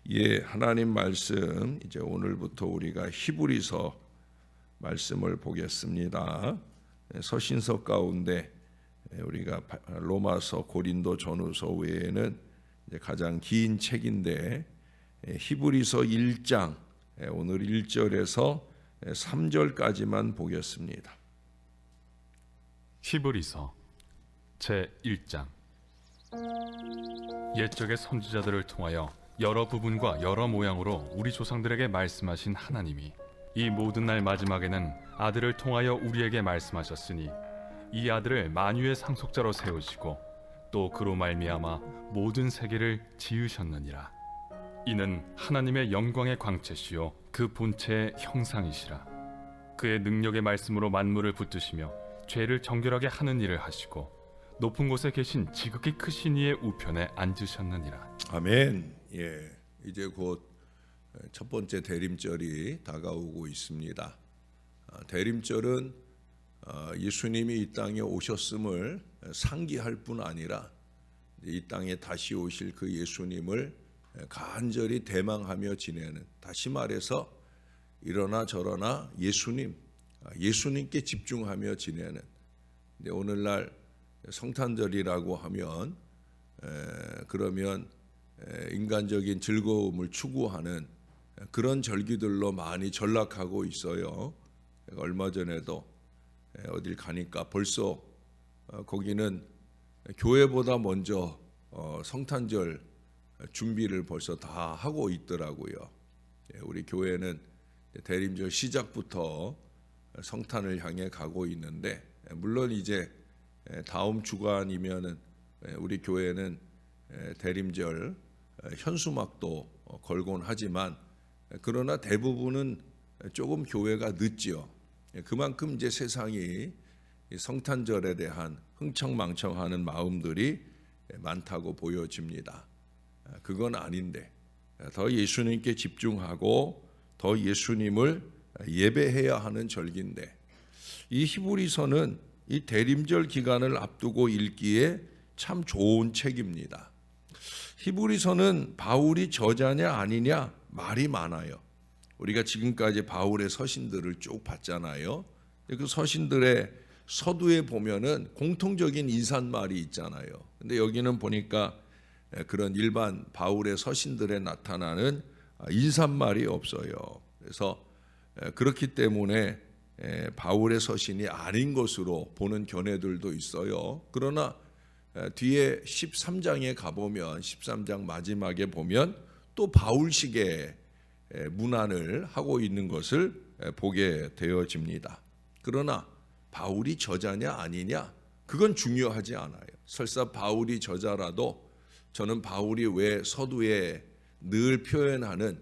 예, 하나님 말씀 이제 오늘부터 우리가 히브리서 말씀을 보겠습니다. 서신서 가운데 우리가 로마서, 고린도 전후서 외에는 이제 가장 긴 책인데 히브리서 1장 오늘 1절에서 3절까지만 보겠습니다. 히브리서 제1장. 옛적의 선지자들을 통하여 여러 부분과 여러 모양으로 우리 조상들에게 말씀하신 하나님이 이 모든 날 마지막에는 아들을 통하여 우리에게 말씀하셨으니 이 아들을 만유의 상속자로 세우시고 또 그로 말미암아 모든 세계를 지으셨느니라. 이는 하나님의 영광의 광채시요 그 본체의 형상이시라. 그의 능력의 말씀으로 만물을 붙드시며 죄를 정결하게 하는 일을 하시고 높은 곳에 계신 지극히 크신 이의 우편에 앉으셨느니라. 아멘. 예, 이제 곧 첫 번째 대림절이 다가오고 있습니다. 대림절은 예수님이 이 땅에 오셨음을 상기할 뿐 아니라 이 땅에 다시 오실 그 예수님을 간절히 대망하며 지내는, 다시 말해서 이러나 저러나 예수님께 집중하며 지내는. 근데 오늘날 성탄절이라고 하면 그러면 인간적인 즐거움을 추구하는 그런 절기들로 많이 전락하고 있어요. 얼마 전에도 어딜 가니까 벌써 거기는 교회보다 먼저 성탄절 준비를 벌써 다 하고 있더라고요. 우리 교회는 대림절 시작부터 성탄을 향해 가고 있는데, 물론 이제 다음 주간이면은 우리 교회는 대림절 현수막도 걸곤 하지만, 그러나 대부분은 조금 교회가 늦지요. 그만큼 이제 세상이 성탄절에 대한 흥청망청하는 마음들이 많다고 보여집니다. 그건 아닌데 더 예수님께 집중하고 더 예수님을 예배해야 하는 절기인데, 이 히브리서는 이 대림절 기간을 앞두고 읽기에 참 좋은 책입니다. 히브리서는 바울이 저자냐 아니냐 말이 많아요. 우리가 지금까지 바울의 서신들을 쭉 봤잖아요. 그 서신들의 서두에 보면은 공통적인 인사말이 있잖아요. 근데 여기는 보니까 그런 일반 바울의 서신들에 나타나는 인사말이 없어요. 그래서 그렇기 때문에 바울의 서신이 아닌 것으로 보는 견해들도 있어요. 그러나 뒤에 13장에 가보면, 13장 마지막에 보면 또 바울식의 문안을 하고 있는 것을 보게 되어집니다. 그러나 바울이 저자냐 아니냐 그건 중요하지 않아요. 설사 바울이 저자라도 저는 바울이 왜 서두에 늘 표현하는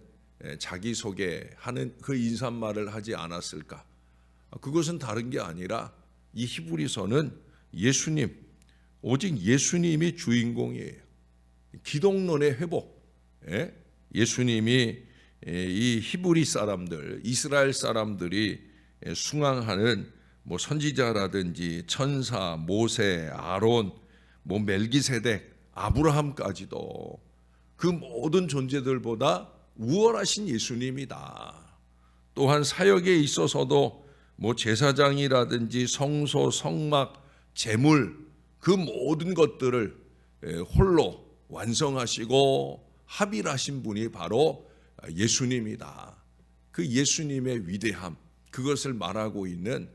자기소개하는 그 인사말을 하지 않았을까? 그것은 다른 게 아니라 이 히브리서는 예수님, 오직 예수님이 주인공이에요. 기독론의 회복. 예수님이 이 히브리 사람들, 이스라엘 사람들이 숭앙하는 뭐 선지자라든지 천사, 모세, 아론, 뭐 멜기세덱, 아브라함까지도 그 모든 존재들보다 우월하신 예수님이다. 또한 사역에 있어서도 뭐 제사장이라든지 성소, 성막, 제물 그 모든 것들을 홀로 완성하시고 합일하신 분이 바로 예수님이다. 그 예수님의 위대함, 그것을 말하고 있는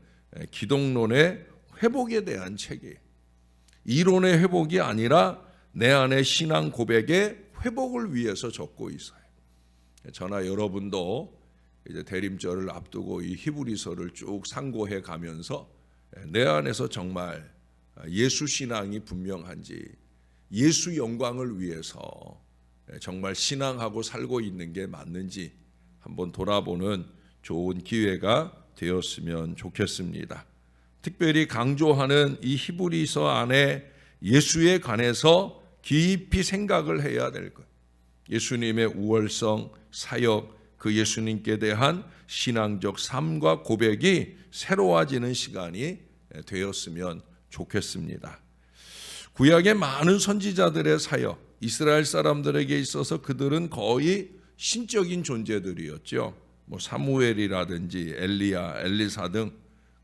기독론의 회복에 대한 책이에요. 이론의 회복이 아니라 내 안의 신앙 고백의 회복을 위해서 적고 있어요. 저나 여러분도 이제 대림절을 앞두고 이 히브리서를 쭉 상고해 가면서 내 안에서 정말 예수 신앙이 분명한지, 예수 영광을 위해서 정말 신앙하고 살고 있는 게 맞는지 한번 돌아보는 좋은 기회가 되었으면 좋겠습니다. 특별히 강조하는 이 히브리서 안에 예수에 관해서 깊이 생각을 해야 될 것. 예수님의 우월성, 사역, 그 예수님께 대한 신앙적 삶과 고백이 새로워지는 시간이 되었으면 좋겠습니다. 구약의 많은 선지자들의 사역, 이스라엘 사람들에게 있어서 그들은 거의 신적인 존재들이었죠. 뭐 사무엘이라든지 엘리야, 엘리사 등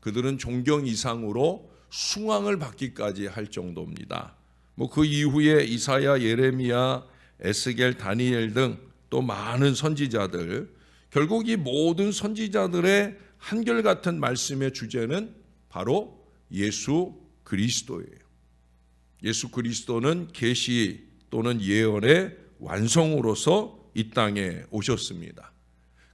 그들은 존경 이상으로 숭앙을 받기까지 할 정도입니다. 뭐 그 이후에 이사야, 예레미야, 에스겔, 다니엘 등 또 많은 선지자들, 결국 이 모든 선지자들의 한결같은 말씀의 주제는 바로 예수 그리스도예요. 예수 그리스도는 계시 또는 예언의 완성으로서 이 땅에 오셨습니다.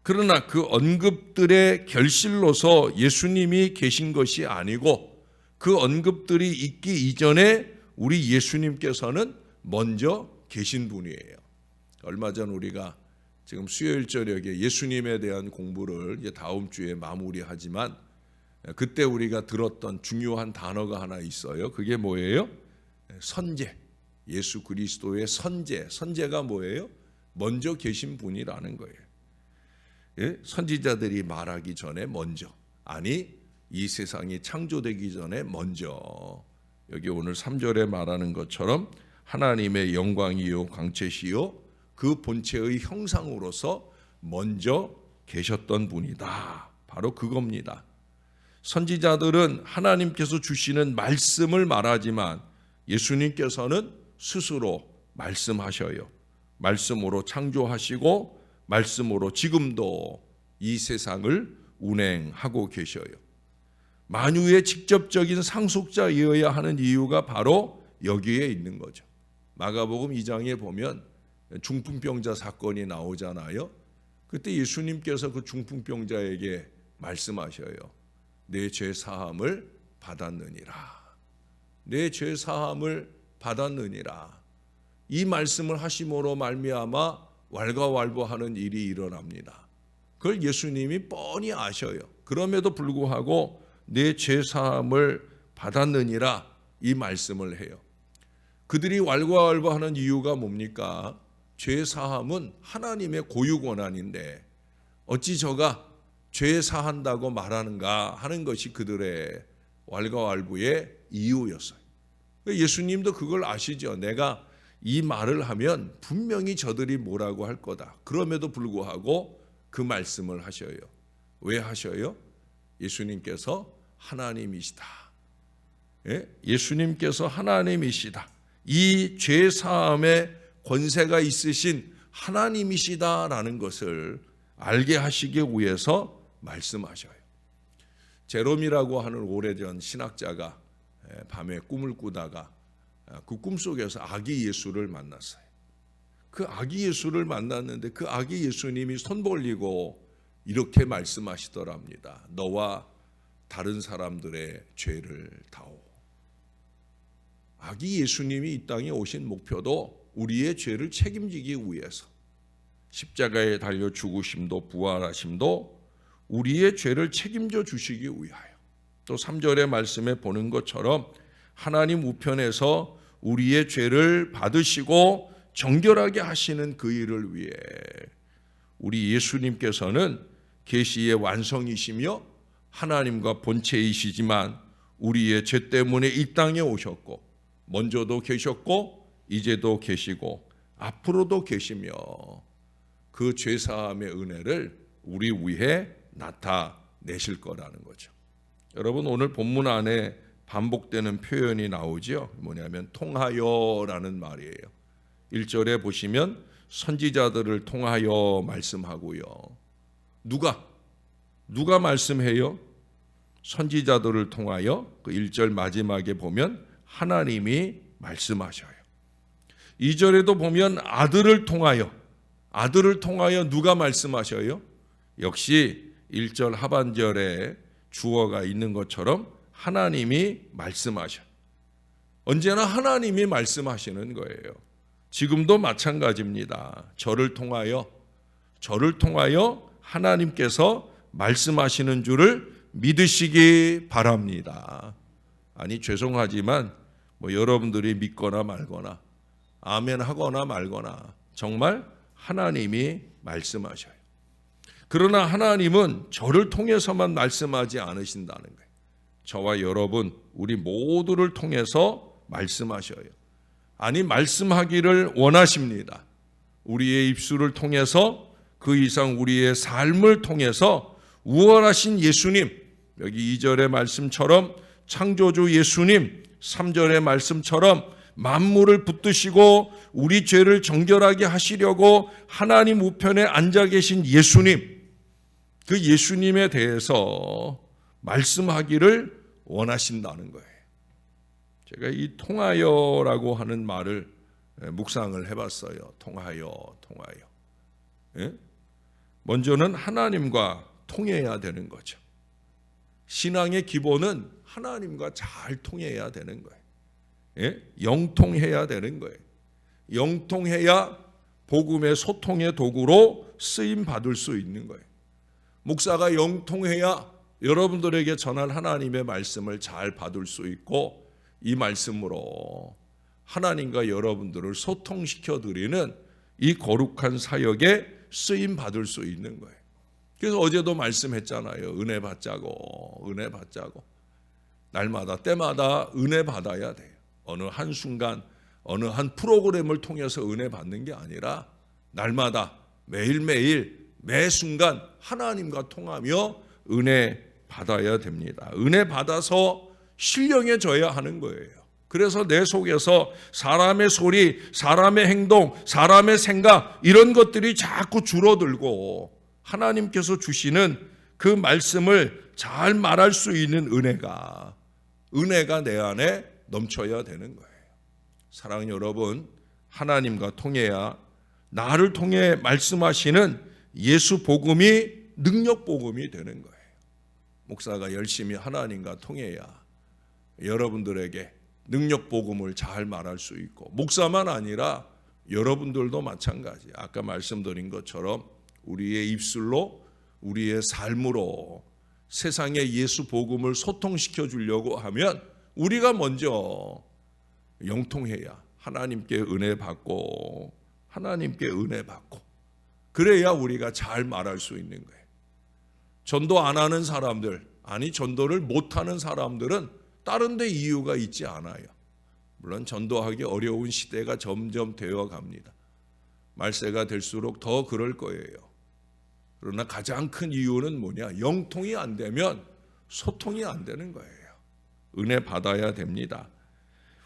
그러나 그 언급들의 결실로서 예수님이 계신 것이 아니고 그 언급들이 있기 이전에 우리 예수님께서는 먼저 계신 분이에요. 얼마 전 우리가 지금 수요일 저녁에 예수님에 대한 공부를 이제 다음 주에 마무리하지만 그때 우리가 들었던 중요한 단어가 하나 있어요. 그게 뭐예요? 선제. 예수 그리스도의 선제. 선제가 뭐예요? 먼저 계신 분이라는 거예요. 예? 선지자들이 말하기 전에 먼저, 아니 이 세상이 창조되기 전에 먼저, 여기 오늘 3절에 말하는 것처럼 하나님의 영광이요 광채시요 그 본체의 형상으로서 먼저 계셨던 분이다. 바로 그겁니다. 선지자들은 하나님께서 주시는 말씀을 말하지만 예수님께서는 스스로 말씀하셔요. 말씀으로 창조하시고 말씀으로 지금도 이 세상을 운행하고 계셔요. 만유의 직접적인 상속자이어야 하는 이유가 바로 여기에 있는 거죠. 마가복음 2장에 보면 중풍병자 사건이 나오잖아요. 그때 예수님께서 그 중풍병자에게 말씀하셔요. 내 죄 사함을 받았느니라. 내 죄 사함을 받았느니라. 이 말씀을 하심으로 말미암아 왈가왈부하는 일이 일어납니다. 그걸 예수님이 뻔히 아셔요. 그럼에도 불구하고 내 죄 사함을 받았느니라 이 말씀을 해요. 그들이 왈가왈부하는 이유가 뭡니까? 죄 사함은 하나님의 고유 권한인데 어찌 저가 죄 사한다고 말하는가 하는 것이 그들의 왈가왈부의 이유였어요. 예수님도 그걸 아시죠. 내가 이 말을 하면 분명히 저들이 뭐라고 할 거다. 그럼에도 불구하고 그 말씀을 하셔요. 왜 하셔요? 예수님께서 하나님이시다. 예? 예수님께서 하나님이시다. 이 죄 사함의 권세가 있으신 하나님이시다라는 것을 알게 하시기 위해서 말씀하셔요. 제롬이라고 하는 오래전 신학자가 밤에 꿈을 꾸다가 그 꿈속에서 아기 예수를 만났어요. 그 아기 예수를 만났는데 그 아기 예수님이 손 벌리고 이렇게 말씀하시더랍니다. 너와 다른 사람들의 죄를 다오. 아기 예수님이 이 땅에 오신 목표도 우리의 죄를 책임지기 위해서, 십자가에 달려 죽으심도 부활하심도 우리의 죄를 책임져 주시기 위하여, 또 3절의 말씀에 보는 것처럼 하나님 우편에서 우리의 죄를 받으시고 정결하게 하시는 그 일을 위해 우리 예수님께서는 계시의 완성이시며 하나님과 본체이시지만 우리의 죄 때문에 이 땅에 오셨고 먼저도 계셨고 이제도 계시고 앞으로도 계시며 그 죄사함의 은혜를 우리 위해 나타내실 거라는 거죠. 여러분, 오늘 본문 안에 반복되는 표현이 나오죠. 뭐냐면 통하여라는 말이에요. 1절에 보시면 선지자들을 통하여 말씀하고요. 누가 말씀해요? 선지자들을 통하여. 그 1절 마지막에 보면 하나님이 말씀하셔요. 2절에도 보면 아들을 통하여 누가 말씀하셔요? 역시 1절 하반절에 주어가 있는 것처럼 하나님이 말씀하셔요. 언제나 하나님이 말씀하시는 거예요. 지금도 마찬가지입니다. 저를 통하여 하나님께서 말씀하시는 줄을 믿으시기 바랍니다. 아니, 죄송하지만 여러분들이 믿거나 말거나 아멘 하거나 말거나 정말 하나님이 말씀하셔요. 그러나 하나님은 저를 통해서만 말씀하지 않으신다는 거예요. 저와 여러분, 우리 모두를 통해서 말씀하셔요. 아니, 말씀하기를 원하십니다. 우리의 입술을 통해서 그 이상 우리의 삶을 통해서 우월하신 예수님, 여기 2절의 말씀처럼 창조주 예수님, 3절의 말씀처럼 만물을 붙드시고 우리 죄를 정결하게 하시려고 하나님 우편에 앉아 계신 예수님, 그 예수님에 대해서 말씀하기를 원하신다는 거예요. 제가 이 통하여라고 하는 말을 묵상을 해봤어요. 통하여. 예? 먼저는 하나님과 통해야 되는 거죠. 신앙의 기본은 하나님과 잘 통해야 되는 거예요. 예? 영통해야 되는 거예요. 영통해야 복음의 소통의 도구로 쓰임 받을 수 있는 거예요. 목사가 영통해야 여러분들에게 전할 하나님의 말씀을 잘 받을 수 있고, 이 말씀으로 하나님과 여러분들을 소통시켜 드리는 이 거룩한 사역에 쓰임 받을 수 있는 거예요. 그래서 어제도 말씀했잖아요. 은혜 받자고. 날마다 때마다 은혜 받아야 돼요. 어느 한순간 어느 한 프로그램을 통해서 은혜 받는 게 아니라 날마다 매일매일 매 순간 하나님과 통하며 은혜 받아야 됩니다. 은혜 받아서 신령해져야 하는 거예요. 그래서 내 속에서 사람의 소리, 사람의 행동, 사람의 생각 이런 것들이 자꾸 줄어들고 하나님께서 주시는 그 말씀을 잘 말할 수 있는 은혜가 내 안에 넘쳐야 되는 거예요. 사랑하는 여러분, 하나님과 통해야 나를 통해 말씀하시는 예수 복음이 능력 복음이 되는 거예요. 목사가 열심히 하나님과 통해야 여러분들에게 능력 복음을 잘 말할 수 있고, 목사만 아니라 여러분들도 마찬가지. 아까 말씀드린 것처럼 우리의 입술로, 우리의 삶으로 세상에 예수 복음을 소통시켜 주려고 하면 우리가 먼저 영통해야 하나님께 은혜 받고 그래야 우리가 잘 말할 수 있는 거예요. 전도 안 하는 사람들, 아니 전도를 못하는 사람들은 다른 데 이유가 있지 않아요. 물론 전도하기 어려운 시대가 점점 되어 갑니다. 말세가 될수록 더 그럴 거예요. 그러나 가장 큰 이유는 뭐냐? 영통이 안 되면 소통이 안 되는 거예요. 은혜 받아야 됩니다.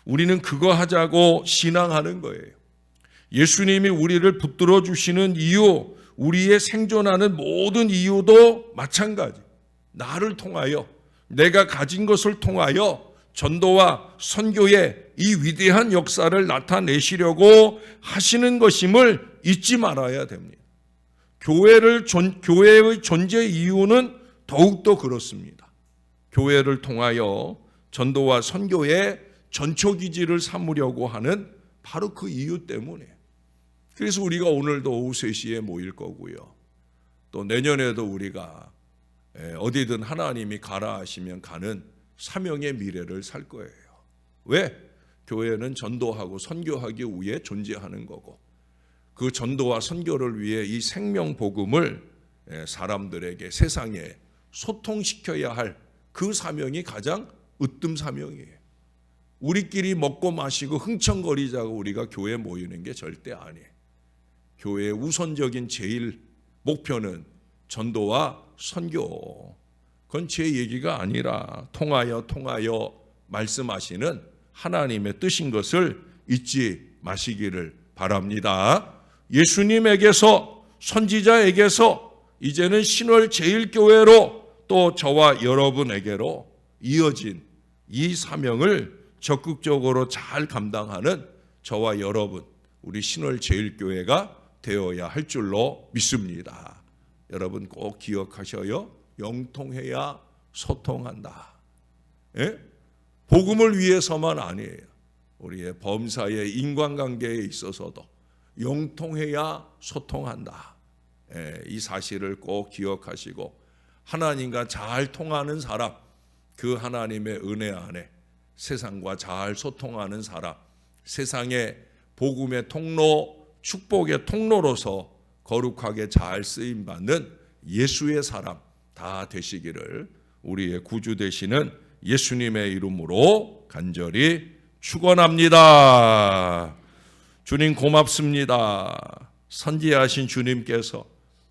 우리는 그거 하자고 신앙하는 거예요. 예수님이 우리를 붙들어 주시는 이유, 우리의 생존하는 모든 이유도 마찬가지. 나를 통하여, 내가 가진 것을 통하여 전도와 선교의 이 위대한 역사를 나타내시려고 하시는 것임을 잊지 말아야 됩니다. 교회의 존재 이유는 더욱더 그렇습니다. 교회를 통하여 전도와 선교의 전초기지를 삼으려고 하는 바로 그 이유 때문에. 그래서 우리가 오늘도 오후 3시에 모일 거고요. 또 내년에도 우리가 어디든 하나님이 가라 하시면 가는 사명의 미래를 살 거예요. 왜? 교회는 전도하고 선교하기 위해 존재하는 거고, 그 전도와 선교를 위해 이 생명 복음을 사람들에게, 세상에 소통시켜야 할 그 사명이 가장 으뜸 사명이에요. 우리끼리 먹고 마시고 흥청거리자고 우리가 교회에 모이는 게 절대 아니에요. 교회의 우선적인 제일 목표는 전도와 선교. 그건 제 얘기가 아니라 통하여 말씀하시는 하나님의 뜻인 것을 잊지 마시기를 바랍니다. 예수님에게서, 선지자에게서 이제는 신월 제일교회로 또 저와 여러분에게로 이어진 이 사명을 적극적으로 잘 감당하는 저와 여러분, 우리 신월 제일교회가 되어야 할 줄로 믿습니다. 여러분 꼭 기억하셔요. 영통해야 소통한다. 예? 복음을 위해서만 아니에요. 우리의 범사의 인간관계에 있어서도 영통해야 소통한다. 예, 이 사실을 꼭 기억하시고 하나님과 잘 통하는 사람, 그 하나님의 은혜 안에 세상과 잘 소통하는 사람, 세상의 복음의 통로, 축복의 통로로서 거룩하게 잘 쓰임받는 예수의 사람 다 되시기를 우리의 구주 되시는 예수님의 이름으로 간절히 축원합니다. 주님 고맙습니다. 선지하신 주님께서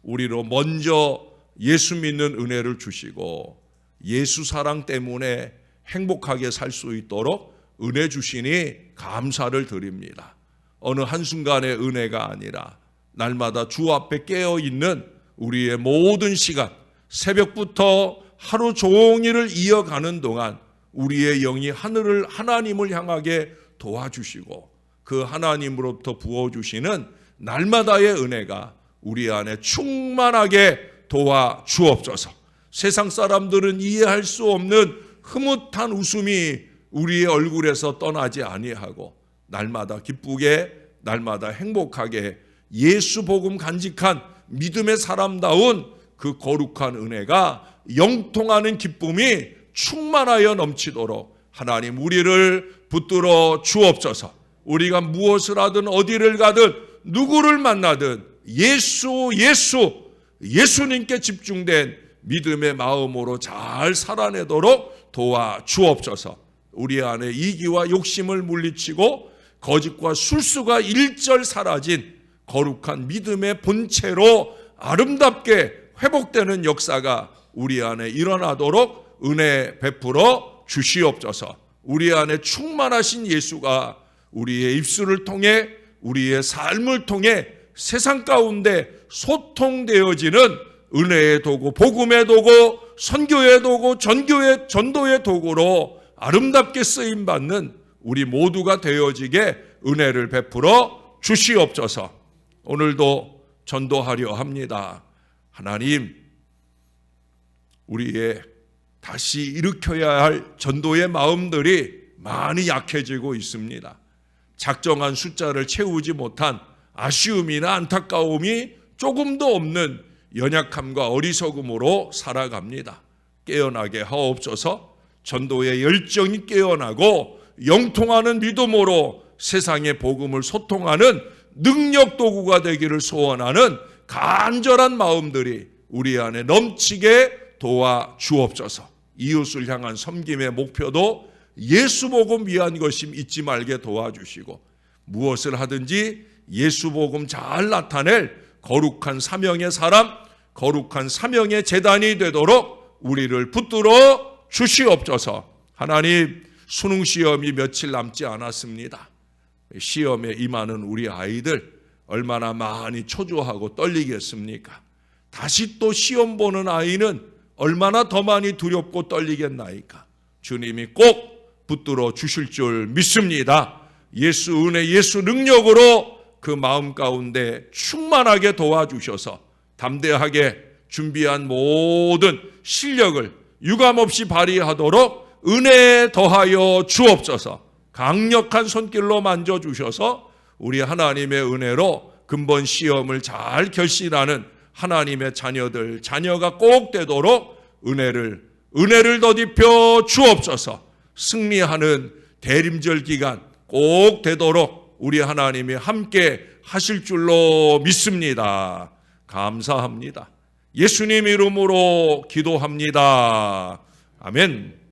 우리로 먼저 예수 믿는 은혜를 주시고 예수 사랑 때문에 행복하게 살 수 있도록 은혜 주시니 감사를 드립니다. 어느 한순간의 은혜가 아니라 날마다 주 앞에 깨어있는 우리의 모든 시간, 새벽부터 하루 종일을 이어가는 동안 우리의 영이 하나님을 향하게 도와주시고 그 하나님으로부터 부어주시는 날마다의 은혜가 우리 안에 충만하게 도와주옵소서. 세상 사람들은 이해할 수 없는 흐뭇한 웃음이 우리의 얼굴에서 떠나지 아니하고 날마다 기쁘게 날마다 행복하게 예수 복음 간직한 믿음의 사람다운 그 거룩한 은혜가 영통하는 기쁨이 충만하여 넘치도록 하나님 우리를 붙들어 주옵소서. 우리가 무엇을 하든 어디를 가든 누구를 만나든 예수님께 집중된 믿음의 마음으로 잘 살아내도록 도와주옵소서. 우리 안에 이기와 욕심을 물리치고 거짓과 술수가 일절 사라진 거룩한 믿음의 본체로 아름답게 회복되는 역사가 우리 안에 일어나도록 은혜 베풀어 주시옵소서. 우리 안에 충만하신 예수가 우리의 입술을 통해 우리의 삶을 통해 세상 가운데 소통되어지는 은혜의 도구, 복음의 도구, 선교의 도구, 전도의 도구로 아름답게 쓰임받는 우리 모두가 되어지게 은혜를 베풀어 주시옵소서. 오늘도 전도하려 합니다. 하나님, 우리의 다시 일으켜야 할 전도의 마음들이 많이 약해지고 있습니다. 작정한 숫자를 채우지 못한 아쉬움이나 안타까움이 조금도 없는 연약함과 어리석음으로 살아갑니다. 깨어나게 하옵소서. 전도의 열정이 깨어나고 영통하는 믿음으로 세상의 복음을 소통하는 능력 도구가 되기를 소원하는 간절한 마음들이 우리 안에 넘치게 도와주옵소서. 이웃을 향한 섬김의 목표도 예수 복음 위한 것임 잊지 말게 도와주시고 무엇을 하든지 예수 복음 잘 나타낼 거룩한 사명의 사람, 거룩한 사명의 재단이 되도록 우리를 붙들어 주시옵소서. 하나님, 수능 시험이 며칠 남지 않았습니다. 시험에 임하는 우리 아이들 얼마나 많이 초조하고 떨리겠습니까? 다시 또 시험 보는 아이는 얼마나 더 많이 두렵고 떨리겠나이까? 주님이 꼭 붙들어 주실 줄 믿습니다. 예수 은혜, 예수 능력으로 그 마음 가운데 충만하게 도와주셔서 담대하게 준비한 모든 실력을 유감없이 발휘하도록 은혜 더하여 주옵소서. 강력한 손길로 만져주셔서 우리 하나님의 은혜로 근본 시험을 잘 결실하는 하나님의 자녀가 꼭 되도록 은혜를 더딥혀 주옵소서. 승리하는 대림절 기간 꼭 되도록 우리 하나님이 함께 하실 줄로 믿습니다. 감사합니다. 예수님 이름으로 기도합니다. 아멘.